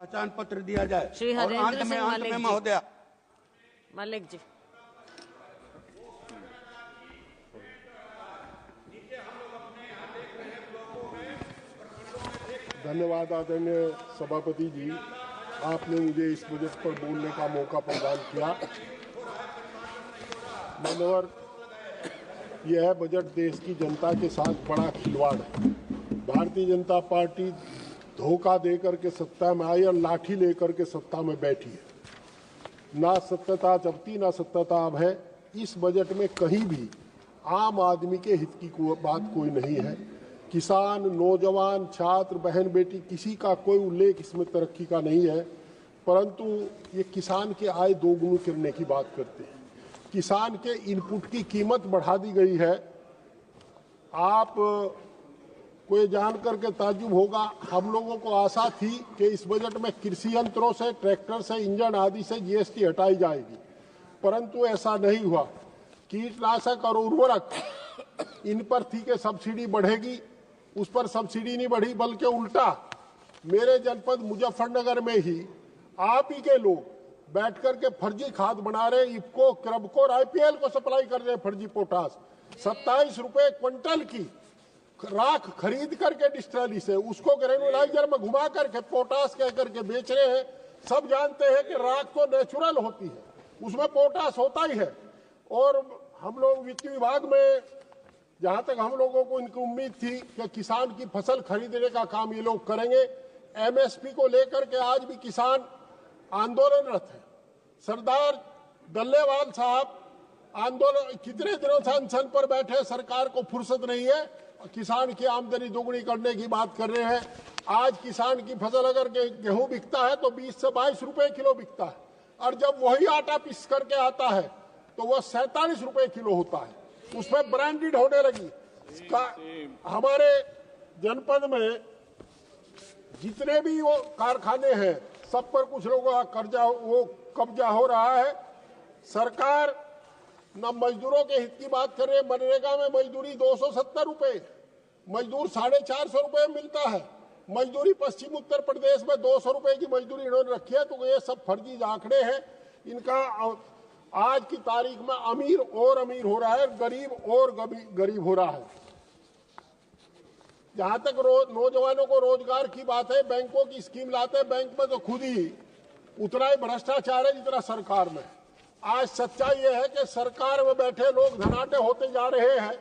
पहचान पत्र दिया जाए। श्री और हरेंद्र सिंह मलिक जी। महोदया, मलिक जी, धन्यवाद आदरणीय सभापति जी, आपने मुझे इस बजट पर बोलने का मौका प्रदान किया। माननीय, यह बजट देश की जनता के साथ बड़ा खिलवाड़ है। भारतीय जनता पार्टी धोखा देकर के सत्ता में आई और लाठी लेकर के सत्ता में बैठी है। ना सत्यता जबती ना सत्यता अब है। इस बजट में कहीं भी आम आदमी के हित की बात कोई नहीं है। किसान, नौजवान, छात्र, बहन बेटी, किसी का कोई उल्लेख इसमें तरक्की का नहीं है, परंतु ये किसान के आय दोगुनी करने की बात करते हैं। किसान के इनपुट की कीमत बढ़ा दी गई है। आप को ये जान करके ताज्जुब होगा, हम लोगों को आशा थी कि इस बजट में कृषि यंत्रों से, ट्रैक्टर से, इंजन आदि से जीएसटी हटाई जाएगी, परंतु ऐसा नहीं हुआ। कीटनाशक और उर्वरक इन पर थी कि सब्सिडी बढ़ेगी, उस पर सब्सिडी नहीं बढ़ी, बल्कि उल्टा मेरे जनपद मुजफ्फरनगर में ही आप ही के लोग बैठ करके फर्जी खाद बना रहे, इफको, क्रबको और आईपीएल को सप्लाई कर रहे फर्जी पोटास। 27 रुपए क्विंटल की राख खरीद करके डिस्टिलरी से उसको ग्रेनुलाइजर में घुमा करके पोटास कह करके बेच रहे हैं। सब जानते हैं कि राख तो नेचुरल होती है, उसमें पोटास होता ही है। और हम लोग वित्त विभाग में, जहां तक हम लोगों को इनकी उम्मीद थी कि किसान की फसल खरीदने का काम ये लोग करेंगे। एमएसपी को लेकर के आज भी किसान आंदोलनरत है। सरदार डल्लेवाल साहब आंदोलन कितने दिनों से अनशन पर बैठे, सरकार को फुर्सत नहीं है, किसान की आमदनी दोगुनी करने की बात कर रहे हैं। आज किसान की फसल अगर गेहूं बिकता है तो 20 से 22 रुपए किलो बिकता है, और जब वही आटा पीस करके आता है तो वह 47 रुपए किलो होता है। उसमें ब्रांडेड होने लगी। हमारे जनपद में जितने भी वो कारखाने हैं, सब पर कुछ लोगों का कब्जा हो रहा है। सरकार न मजदूरों के हित की बात कर रहे हैं। मनरेगा में मजदूरी 270 रुपए, मजदूर 450 रुपए मिलता है। मजदूरी पश्चिम उत्तर प्रदेश में 200 रुपए की मजदूरी इन्होंने रखी है। तो ये सब फर्जी आंकड़े हैं इनका। आज की तारीख में अमीर और अमीर हो रहा है, गरीब और गरीब हो रहा है। जहां तक नौजवानों को रोजगार की बात है, बैंकों की स्कीम लाते हैं, बैंक में तो खुद ही उतना ही भ्रष्टाचार है जितना सरकार में। आज सच्चाई यह है कि सरकार में बैठे लोग धनाटे होते जा रहे हैं।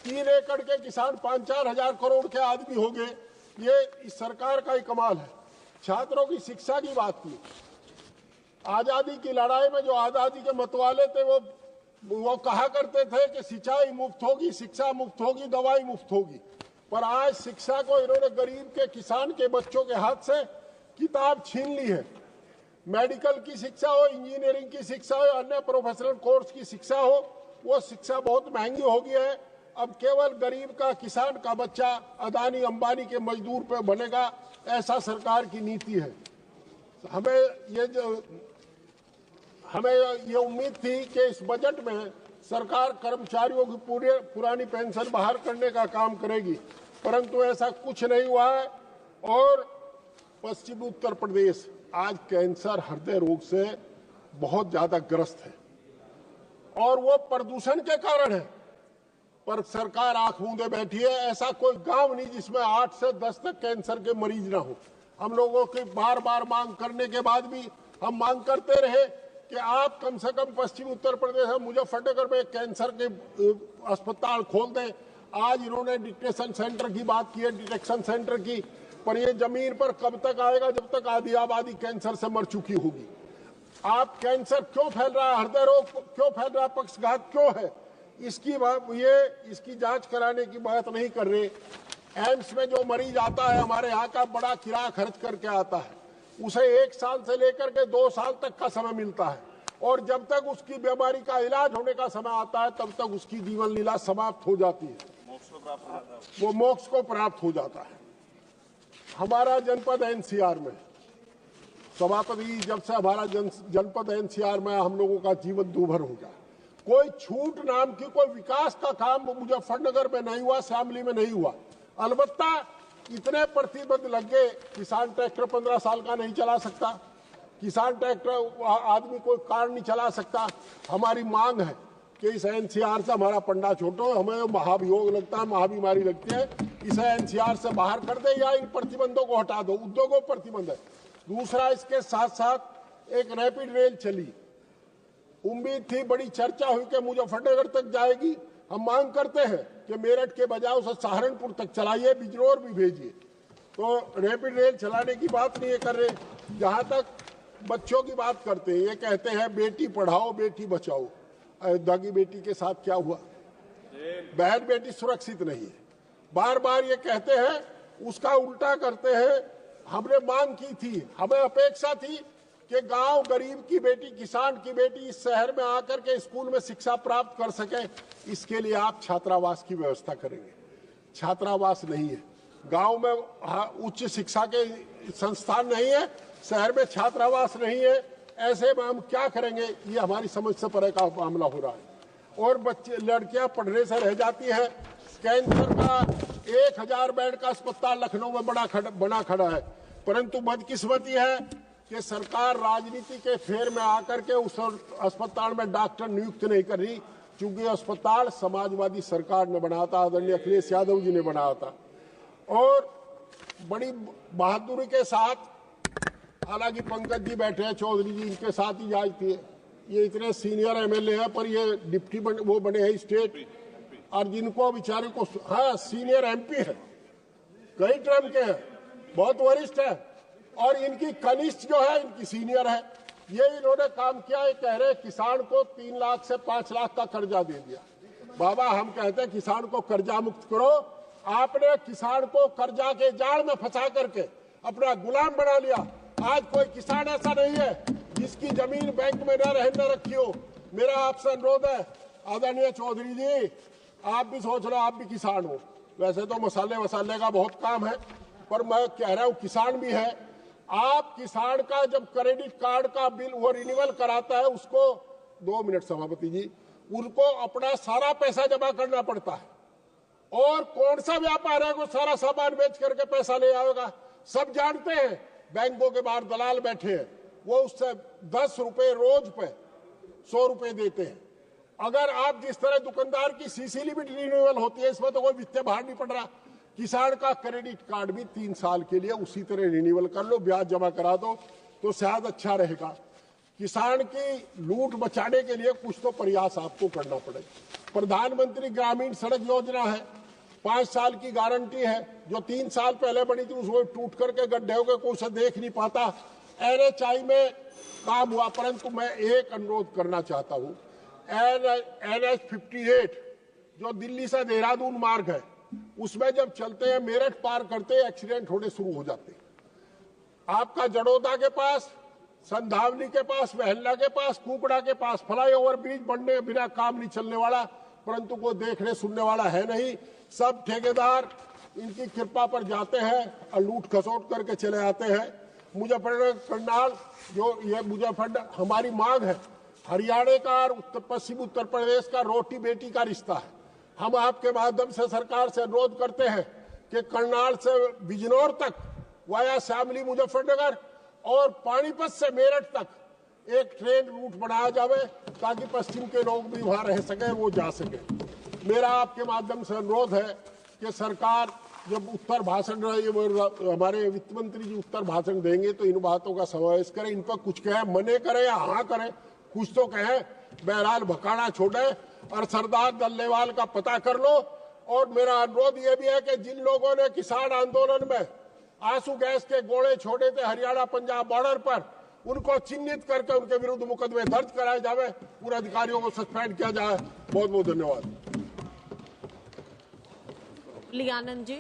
3 एकड़ के किसान 5-4 हजार करोड़ के आदमी हो गए। ये इस सरकार का ही कमाल है। छात्रों की शिक्षा की बात की, आजादी की लड़ाई में जो आजादी के मतवाले थे वो कहा करते थे कि सिंचाई मुफ्त होगी, शिक्षा मुफ्त होगी, दवाई मुफ्त होगी। पर आज शिक्षा को इन्होंने गरीब के, किसान के बच्चों के हाथ से किताब छीन ली है। मेडिकल की शिक्षा हो, इंजीनियरिंग की शिक्षा हो, अन्य प्रोफेशनल कोर्स की शिक्षा हो, वो शिक्षा बहुत महंगी हो गई है। अब केवल गरीब का, किसान का बच्चा अदानी अंबानी के मजदूर पे बनेगा, ऐसा सरकार की नीति है। हमें ये उम्मीद थी कि इस बजट में सरकार कर्मचारियों की पुरानी पेंशन बहाल करने का काम करेगी, परंतु ऐसा कुछ नहीं हुआ है। और पश्चिमी उत्तर प्रदेश आज कैंसर, हृदय रोग से बहुत ज्यादा ग्रस्त है, और वो प्रदूषण के कारण है। पर सरकार आंख मूंदे बैठी है। ऐसा कोई गांव नहीं जिसमें 8 से 10 तक कैंसर के मरीज ना हो। हम लोगों की बार बार मांग करने के बाद भी हम मांग करते रहे कि आप कम से कम पश्चिमी उत्तर प्रदेश में मुजफ्फरनगर में कैंसर के अस्पताल खोल दें। आज इन्होंने डिटेक्शन सेंटर की बात की है, डिटेक्शन सेंटर की, पर ये जमीन पर कब तक आएगा जब तक आधी आबादी कैंसर से मर चुकी होगी। आप कैंसर क्यों फैल रहा है, हृदय रोग क्यों फैल रहा है, पक्षघात क्यों है, इसकी जांच कराने की बात नहीं कर रहे। एम्स में जो मरीज आता है हमारे यहाँ का, बड़ा किराया खर्च करके आता है, उसे 1 साल से लेकर के 2 साल तक का समय मिलता है, और जब तक उसकी बीमारी का इलाज होने का समय आता है तब तक उसकी जीवन लीला समाप्त हो जाती है, वो मोक्ष को प्राप्त हो जाता है। हमारा जनपद एनसीआर में, सभापति, जब से हमारा जनपद एनसीआर में, हम लोगों का जीवन दूभर हो गया। कोई छूट नाम की कोई विकास का काम मुजफ्फरनगर में नहीं हुआ, शामली में नहीं हुआ। अलबत्ता इतने प्रतिबंध लग गए, किसान ट्रैक्टर 15 साल का नहीं चला सकता, किसान ट्रैक्टर आदमी कोई कार नहीं चला सकता। हमारी मांग है कि इस एनसीआर से हमारा पंडा छोटो, हमें महाभियोग लगता है, महाबीमारी लगती है, इसे एनसीआर से बाहर कर दे या इन प्रतिबंधों को हटा दो। उद्योगों पर प्रतिबंध है। दूसरा, इसके साथ साथ एक रैपिड रेल चली, उम्मीद थी, बड़ी चर्चा हुई कि मुजफ्फरनगर तक जाएगी। हम मांग करते हैं कि मेरठ के बजाय उसे सहारनपुर तक चलाइए, बिजनौर भी भेजिए। तो रैपिड रेल चलाने की बात नहीं कर रहे। जहां तक बच्चों की बात करते हैं, ये कहते हैं बेटी पढ़ाओ बेटी बचाओ। अयोध्या की बेटी के साथ क्या हुआ? बहन बेटी सुरक्षित नहीं है। बार बार ये कहते हैं, उसका उल्टा करते हैं। हमने मांग की थी, हमें अपेक्षा थी कि गांव गरीब की बेटी, किसान की बेटी इस शहर में आकर के स्कूल में शिक्षा प्राप्त कर सके। इसके लिए आप छात्रावास की व्यवस्था करेंगे। छात्रावास नहीं है, गांव में उच्च शिक्षा के संस्थान नहीं है, शहर में छात्रावास नहीं है। ऐसे में हम क्या करेंगे? ये हमारी समझ से परे का मामला हो रहा है। और बच्चे, लड़कियां पढ़ने से रह जाती है। कैंसर का 1000 बेड का अस्पताल लखनऊ में बना खड़ा है, परंतु बदकिस्मती है कि सरकार राजनीति के फेर में आकर के उस अस्पताल में डॉक्टर नियुक्त नहीं कर रही, क्योंकि अस्पताल समाजवादी सरकार ने बनाया था, आदरणीय अखिलेश यादव जी ने बनाया था। और बड़ी बहादुरी के साथ, हालांकि पंकज जी बैठे हैं, चौधरी जी, इनके साथ ही जाती है। ये इतने सीनियर एमएलए हैं, पर ये डिप्टी वो बने हैं स्टेट, और जिनको बेचारे को, हाँ सीनियर एमपी है, कई टर्म के हैं, बहुत वरिष्ठ है, और इनकी कनिष्ठ जो है इनकी सीनियर है। ये इन्होंने काम किया। ये कह रहे किसान को 3 लाख से 5 लाख का कर्जा दे दिया। बाबा, हम कहते हैं किसान को कर्जा मुक्त करो। आपने किसान को कर्जा के जाल में फंसा करके अपना गुलाम बना लिया। आज कोई किसान ऐसा नहीं है जिसकी जमीन बैंक में न रखी हो। मेरा आपसे अनुरोध है, आदरणीय चौधरी जी, आप भी सोच लो, आप भी किसान हो। वैसे तो मसाले वसाले का बहुत काम है, पर मैं कह रहा हूँ किसान भी है। आप किसान का जब क्रेडिट कार्ड का बिल वो रिन्यूअल कराता है, उसको 2 मिनट सभापति जी, उनको अपना सारा पैसा जमा करना पड़ता है। और कौन सा व्यापार है वो सारा सामान बेच करके पैसा ले आएगा? सब जानते हैं। बैंकों के बाहर दलाल बैठे हैं, वो उससे 10 रुपए रोज पे 100 रुपए देते हैं। अगर आप जिस तरह दुकानदार की सीसी लिमिट रिन्यूअल होती है, इसमें तो कोई वित्तीय भार नहीं पड़ रहा। किसान का क्रेडिट कार्ड भी 3 साल के लिए उसी तरह रिन्यूअल कर लो, ब्याज जमा करा दो, तो शायद अच्छा रहेगा। किसान की लूट बचाने के लिए कुछ तो प्रयास आपको करना पड़ेगा। प्रधानमंत्री ग्रामीण सड़क योजना है, 5 साल की गारंटी है। जो 3 साल पहले बनी थी उसको टूट करके गड्ढे हो गए, कोई उसे देख नहीं पाता। NHI में काम हुआ, परंतु मैं एक अनुरोध करना चाहता हूँ। NH 58 जो दिल्ली से देहरादून मार्ग है, उसमें जब चलते हैं, मेरठ पार करते हैं, एक्सीडेंट होने शुरू हो जाते हैं। आपका जड़ोदा के पास, संधावली के पास, महल्ला के पास, कुकड़ा के पास फ्लाईओवर ब्रिज बनने के बिना काम नहीं चलने वाला, परंतु कोई देखने सुनने वाला है नहीं। सब ठेकेदार इनकी कृपा पर जाते हैं और लूट खसोट करके चले आते हैं। मुजफ्फरनगर करनाल, जो ये मुजफ्फरनगर, हमारी मांग है, हरियाणा का और पश्चिम उत्तर प्रदेश का रोटी बेटी का रिश्ता है। हम आपके माध्यम से सरकार से अनुरोध करते हैं कि करनाल से बिजनौर तक वाया शामली मुजफ्फरनगर और पानीपत से मेरठ तक एक ट्रेन रूट बनाया जाए, ताकि पश्चिम के लोग भी वहां रह सके, वो जा सके। मेरा आपके माध्यम से अनुरोध है कि सरकार जब उत्तर भाषण, हमारे वित्त मंत्री जी उत्तर भाषण देंगे, तो इन बातों का समावेश करें। इन पर कुछ कहे, मने करे या हाँ करें, कुछ तो कहे। बहरहाल भकाना छोड़े और सरदार दल्लेवाल का पता कर लो। और मेरा अनुरोध यह भी है कि जिन लोगों ने किसान आंदोलन में आंसू गैस के गोले छोड़े थे हरियाणा पंजाब बॉर्डर पर, उनको चिन्हित करके उनके विरुद्ध मुकदमे दर्ज कराए जावे, पूरे अधिकारियों को सस्पेंड किया जाए। बहुत बहुत धन्यवाद। लियानंद जी।